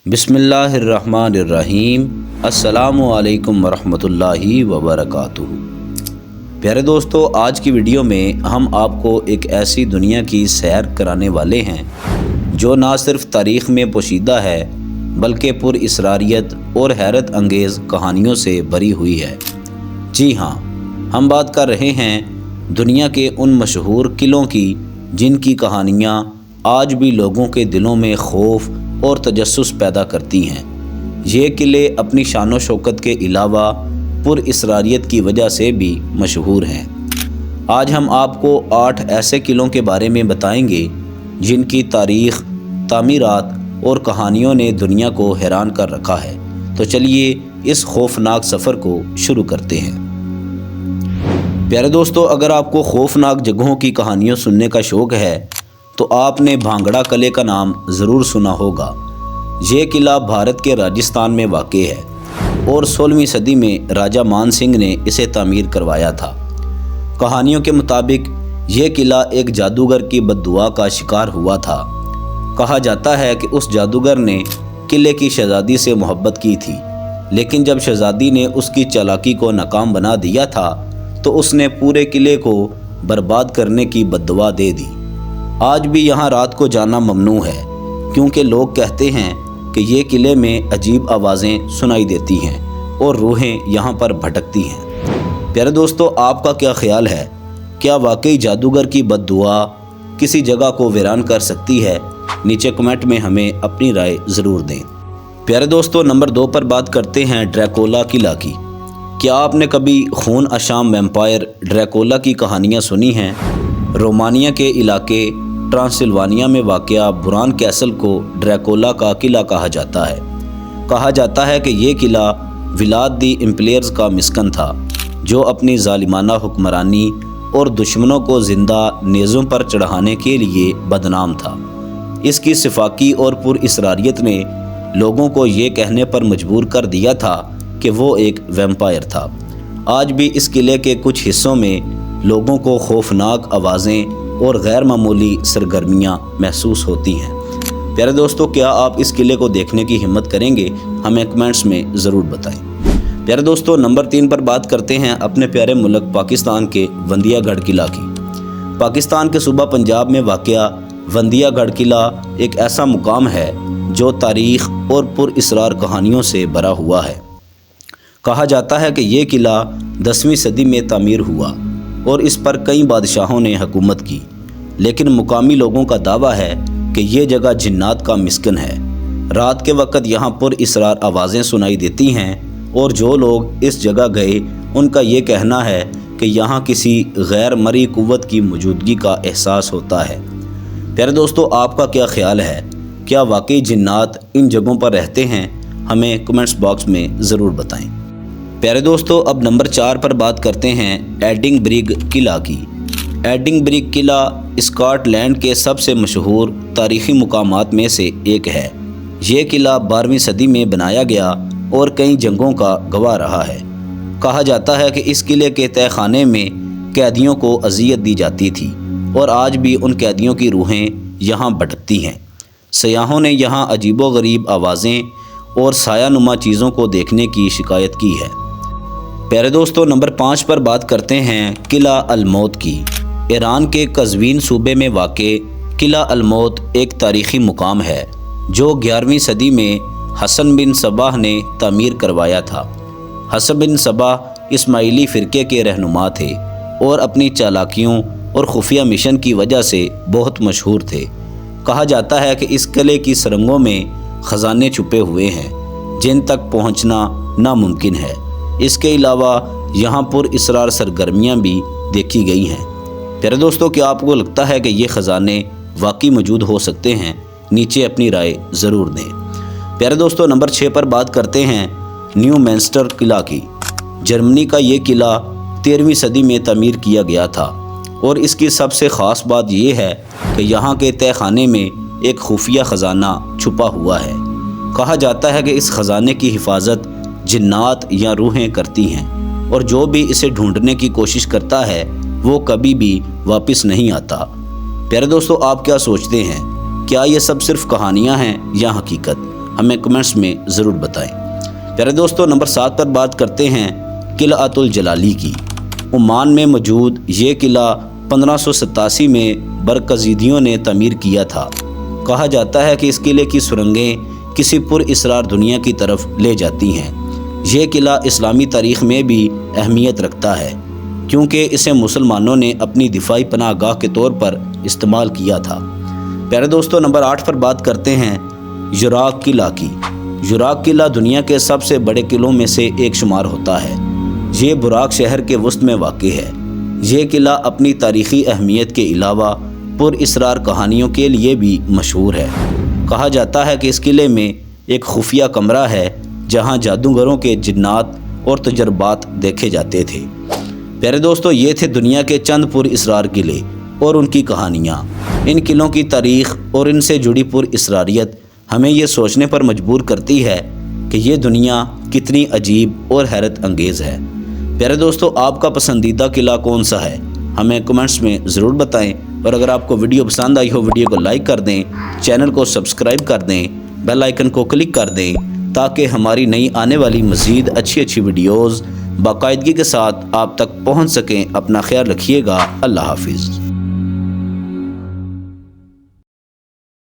बिस्मिल्लाहिर्रहमानिर्रहीम। अस्सलामु अलैकुम वरहमतुल्लाहि वबरकातुहू। प्यारे दोस्तों, आज की वीडियो में हम आपको एक ऐसी दुनिया की सैर कराने वाले हैं जो ना सिर्फ तारीख़ में पोशीदा है बल्कि पुरअसरारियत और हैरत अंगेज़ कहानियों से भरी हुई है। जी हाँ, हम बात कर रहे हैं दुनिया के उन मशहूर किलों की जिनकी कहानियाँ आज भी लोगों के दिलों में खौफ और तजस्सुस पैदा करती हैं। ये किले अपनी शान शौकत के अलावा पुरअसरारियत की वजह से भी मशहूर हैं। आज हम आपको 8 ऐसे किलों के बारे में बताएंगे जिनकी तारीख़, तामीरात और कहानियों ने दुनिया को हैरान कर रखा है। तो चलिए इस खौफनाक सफ़र को शुरू करते हैं। प्यारे दोस्तों, अगर आपको खौफनाक जगहों की कहानियाँ सुनने का शौक़ है तो आपने भांगड़ा किले का नाम ज़रूर सुना होगा। ये किला भारत के राजस्थान में वाक़ है और 16वीं सदी में राजा मान सिंह ने इसे तामीर करवाया था। कहानियों के मुताबिक ये किला एक जादूगर की बद्दुआ का शिकार हुआ था। कहा जाता है कि उस जादूगर ने किले की शहज़ादी से मोहब्बत की थी, लेकिन जब शहज़ादी ने उसकी चालाकी को नाकाम बना दिया था तो उसने पूरे किले को बर्बाद करने की बद्दुआ दे दी। आज भी यहाँ रात को जाना ममनू है क्योंकि लोग कहते हैं कि ये किले में अजीब आवाज़ें सुनाई देती हैं और रूहें यहाँ पर भटकती हैं। प्यारे दोस्तों, आपका क्या ख्याल है? क्या वाकई जादूगर की बद्दुआ किसी जगह को वीरान कर सकती है? नीचे कमेंट में हमें अपनी राय ज़रूर दें। प्यारे दोस्तों, नंबर 2 पर बात करते हैं ड्रैकुला किला की। क्या आपने कभी खून अशाम वैम्पायर ड्रैकुला की कहानियाँ सुनी हैं? रोमानिया के इलाके ट्रांसिल्वानिया में वाक़या बुरान कैसल को ड्रैकुला का किला कहा जाता है। कहा जाता है कि ये किला विलाद दी इम्प्लेयर्स का मिस्कन था जो अपनी ज़ालिमाना हुक्मरानी और दुश्मनों को ज़िंदा नेज़ों पर चढ़ाने के लिए बदनाम था। इसकी सिफाकी और पुरअसरारियत ने लोगों को ये कहने पर मजबूर कर दिया था कि वो एक वैम्पायर था। आज भी इस किले के कुछ हिस्सों में लोगों को खौफनाक आवाज़ें और गैर मामूली सरगर्मियाँ महसूस होती हैं। प्यारे दोस्तों, क्या आप इस किले को देखने की हिम्मत करेंगे? हमें कमेंट्स में ज़रूर बताएं। प्यारे दोस्तों, नंबर 3 पर बात करते हैं अपने प्यारे मुल्क पाकिस्तान के वंदियागढ़ किला की। पाकिस्तान के सूबा पंजाब में वाक़या वंदियागढ़ किला एक ऐसा मुकाम है जो तारीख़ और पुरअसरार कहानियों से भरा हुआ है। कहा जाता है कि ये किला 10वीं सदी में तामीर हुआ और इस पर कई बादशाहों ने हुकूमत की, लेकिन मुकामी लोगों का दावा है कि ये जगह जिन्नात का मिस्कन है। रात के वक्त यहाँ पुरअसरार आवाज़ें सुनाई देती हैं और जो लोग इस जगह गए उनका ये कहना है कि यहाँ किसी गैर मरी कुव्वत की मौजूदगी का एहसास होता है। प्यारे दोस्तों, आपका क्या ख्याल है? क्या वाकई जिन्नात इन जगहों पर रहते हैं? हमें कमेंट्स बॉक्स में ज़रूर बताएं। प्यारे दोस्तों, अब नंबर 4 पर बात करते हैं एडिनबर्ग किला की। एडिनबर्ग किला स्कॉटलैंड के सबसे मशहूर तारीख़ी मुकामात में से एक है। ये किला 12वीं सदी में बनाया गया और कई जंगों का गवाह रहा है। कहा जाता है कि इस किले के तहखाने में कैदियों को अजियत दी जाती थी और आज भी उन कैदियों की रूहें यहाँ भटकती हैं। सयाहों ने यहाँ अजीबोगरीब आवाज़ें और सायानुमा चीज़ों को देखने की शिकायत की है। प्यारे दोस्तों, नंबर 5 पर बात करते हैं किला अल-मौत की। ईरान के कज़वीन सूबे में वाक़े किला अल-मौत एक तारीख़ी मुकाम है जो 11वीं सदी में हसन बिन सबाह ने तामीर करवाया था। हसन बिन सबाह इस्माइली फ़िरके के रहनुमा थे और अपनी चालाकियों और खुफिया मिशन की वजह से बहुत मशहूर थे। कहा जाता है कि इस किले की सुरंगों में ख़जाने छुपे हुए हैं जिन तक पहुंचना नामुमकिन है। इसके अलावा यहाँ पुरअसरार सरगर्मियाँ भी देखी गई हैं। प्यारे दोस्तों, क्या आपको लगता है कि ये ख़जाने वाकई मौजूद हो सकते हैं? नीचे अपनी राय ज़रूर दें। प्यारे दोस्तों, नंबर 6 पर बात करते हैं न्यूमैंस्टर किला की। जर्मनी का ये किला 13वीं सदी में तामीर किया गया था और इसकी सबसे ख़ास बात यह है कि यहाँ के तहखाने में एक खुफिया ख़जाना छुपा हुआ है। कहा जाता है कि इस ख़जाने की हिफाजत जिन्नात या रूहें करती हैं और जो भी इसे ढूंढने की कोशिश करता है वो कभी भी वापस नहीं आता। प्यारे दोस्तों, आप क्या सोचते हैं? क्या ये सब सिर्फ कहानियाँ हैं या हकीकत? हमें कमेंट्स में ज़रूर बताएं। प्यारे दोस्तों, नंबर 7 पर बात करते हैं किलातुल जलाली की। ओमान में मौजूद ये किला 1587 में बरकज़ीदियों ने तमीर किया था। कहा जाता है कि इस किले की सुरंगें किसी पुरअसरार दुनिया की तरफ ले जाती हैं। यह किला इस्लामी तारीख़ में भी अहमियत रखता है क्योंकि इसे मुसलमानों ने अपनी दिफाई पनाहगाह के तौर पर इस्तेमाल किया था। प्यारे दोस्तों, नंबर 8 पर बात करते हैं जुराक किला की। जुराक किला दुनिया के सबसे बड़े किलों में से एक शुमार होता है। ये बुराक शहर के वस्त में वाक़ है। ये किला अपनी तारीख़ी अहमियत के अलावा पुरअसरार कहानियों के लिए भी मशहूर है। कहा जाता है कि इस किले में एक खुफिया कमरा है जहाँ जादूगरों के जिन्नात और तजर्बात देखे जाते थे। प्यारे दोस्तों, ये थे दुनिया के चंद पुरअसरार किले और उनकी कहानियाँ। इन किलों की तारीख़ और इनसे जुड़ी पुरअसरारियत हमें ये सोचने पर मजबूर करती है कि ये दुनिया कितनी अजीब और हैरत अंगेज़ है। प्यारे दोस्तों, आपका पसंदीदा किला कौन सा है? हमें कमेंट्स में ज़रूर बताएं। और अगर आपको वीडियो पसंद आई हो, वीडियो को लाइक कर दें, चैनल को सब्सक्राइब कर दें, बेल आइकन को क्लिक कर दें ताकि हमारी नई आने वाली मज़ीद अच्छी वीडियोज़ बाकायदगी के साथ आप तक पहुंच सकें। अपना ख्याल रखिएगा। अल्लाह हाफिज़।